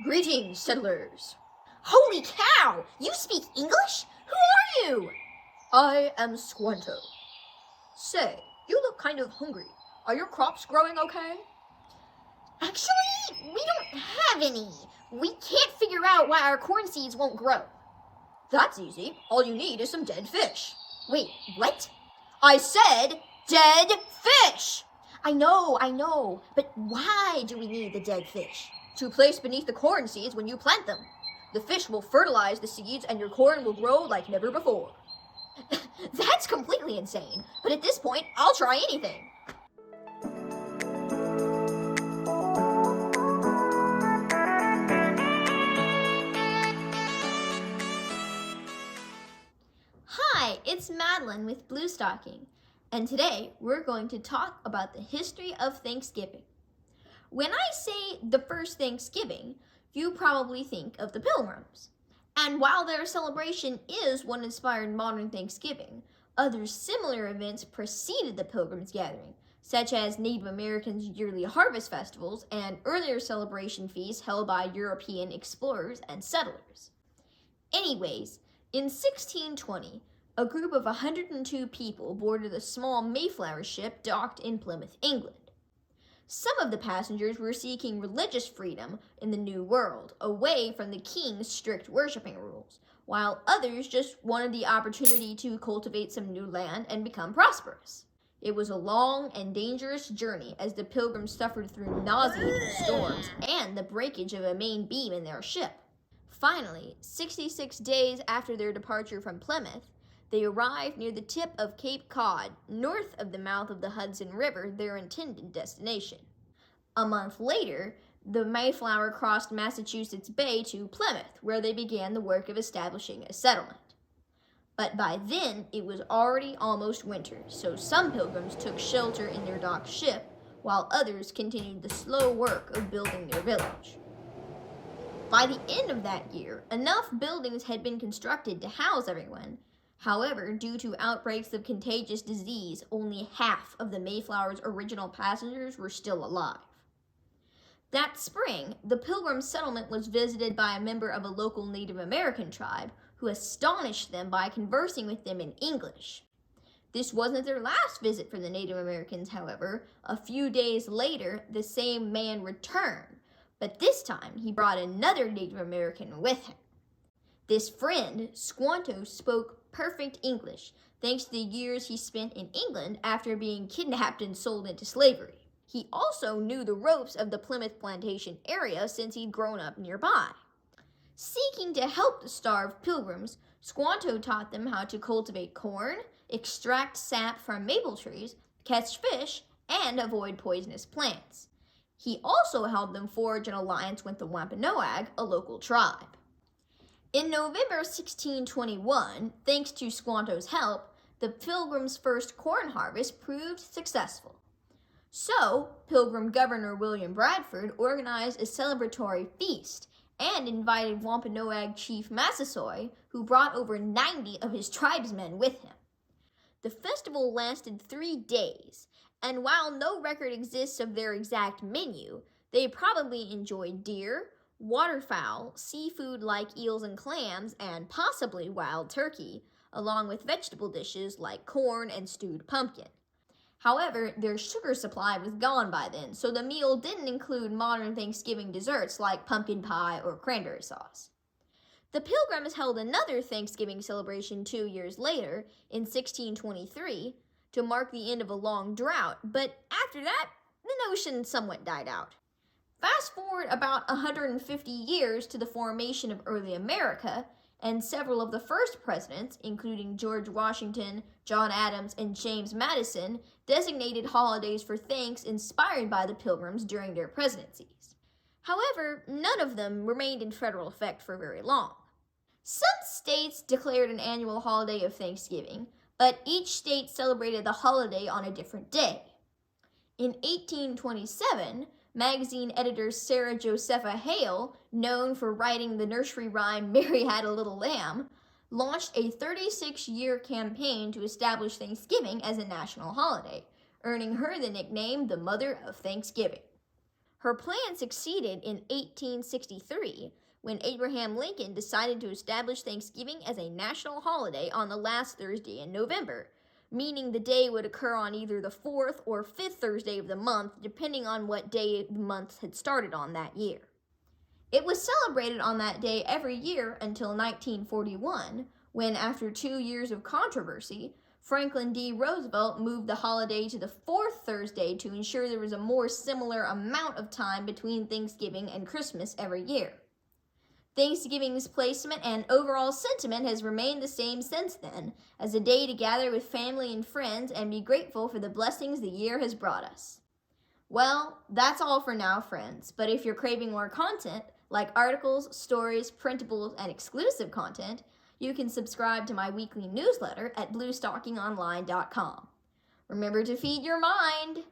Greetings, settlers. Holy cow! You speak English? Who are you? I am Squanto. Say, you look kind of hungry. Are your crops growing okay? Actually, we don't have any. We can't figure out why our corn seeds won't grow. That's easy. All you need is some dead fish. Wait, what? I said dead fish! I know, but why do we need the dead fish? To place beneath the corn seeds when you plant them. The fish will fertilize the seeds and your corn will grow like never before. That's completely insane, but at this point, I'll try anything. Hi, it's Madeline with Blue Stocking, and today we're going to talk about the history of Thanksgiving. When I say the first Thanksgiving, you probably think of the Pilgrims. And while their celebration is what inspired modern Thanksgiving, other similar events preceded the Pilgrims' gathering, such as Native Americans' yearly harvest festivals and earlier celebration feasts held by European explorers and settlers. Anyways, in 1620, a group of 102 people boarded a small Mayflower ship docked in Plymouth, England. Some of the passengers were seeking religious freedom in the New World, away from the king's strict worshiping rules, while others just wanted the opportunity to cultivate some new land and become prosperous. It was a long and dangerous journey as the Pilgrims suffered through nauseating storms and the breakage of a main beam in their ship. Finally, 66 days after their departure from Plymouth, they arrived near the tip of Cape Cod, north of the mouth of the Hudson River, their intended destination. A month later, the Mayflower crossed Massachusetts Bay to Plymouth, where they began the work of establishing a settlement. But by then, it was already almost winter, so some pilgrims took shelter in their docked ship, while others continued the slow work of building their village. By the end of that year, enough buildings had been constructed to house everyone. However, due to outbreaks of contagious disease, only half of the Mayflower's original passengers were still alive. That spring, the Pilgrim settlement was visited by a member of a local Native American tribe who astonished them by conversing with them in English. This wasn't their last visit for the Native Americans, however. A few days later, the same man returned, but this time he brought another Native American with him. This friend, Squanto, spoke perfect English, thanks to the years he spent in England after being kidnapped and sold into slavery. He also knew the ropes of the Plymouth plantation area since he'd grown up nearby. Seeking to help the starved pilgrims, Squanto taught them how to cultivate corn, extract sap from maple trees, catch fish, and avoid poisonous plants. He also helped them forge an alliance with the Wampanoag, a local tribe. In November 1621, thanks to Squanto's help, the Pilgrims' first corn harvest proved successful. So, Pilgrim Governor William Bradford organized a celebratory feast and invited Wampanoag Chief Massasoit, who brought over 90 of his tribesmen with him. The festival lasted 3 days, and while no record exists of their exact menu, they probably enjoyed deer, waterfowl, seafood like eels and clams, and possibly wild turkey, along with vegetable dishes like corn and stewed pumpkin. However, their sugar supply was gone by then, so the meal didn't include modern Thanksgiving desserts like pumpkin pie or cranberry sauce. The Pilgrims held another Thanksgiving celebration 2 years later, in 1623, to mark the end of a long drought, but after that, the notion somewhat died out. Fast forward about 150 years to the formation of early America, and several of the first presidents, including George Washington, John Adams, and James Madison, designated holidays for thanks inspired by the Pilgrims during their presidencies. However, none of them remained in federal effect for very long. Some states declared an annual holiday of Thanksgiving, but each state celebrated the holiday on a different day. In 1827, magazine editor Sarah Josepha Hale, known for writing the nursery rhyme Mary Had a Little Lamb, launched a 36-year campaign to establish Thanksgiving as a national holiday, earning her the nickname the Mother of Thanksgiving. Her plan succeeded in 1863 when Abraham Lincoln decided to establish Thanksgiving as a national holiday on the last Thursday in November, meaning the day would occur on either the 4th or 5th Thursday of the month, depending on what day the month had started on that year. It was celebrated on that day every year until 1941, when, after 2 years of controversy, Franklin D. Roosevelt moved the holiday to the 4th Thursday to ensure there was a more similar amount of time between Thanksgiving and Christmas every year. Thanksgiving's placement and overall sentiment has remained the same since then, as a day to gather with family and friends and be grateful for the blessings the year has brought us. Well, that's all for now, friends, but if you're craving more content, like articles, stories, printables, and exclusive content, you can subscribe to my weekly newsletter at bluestockingonline.com. Remember to feed your mind!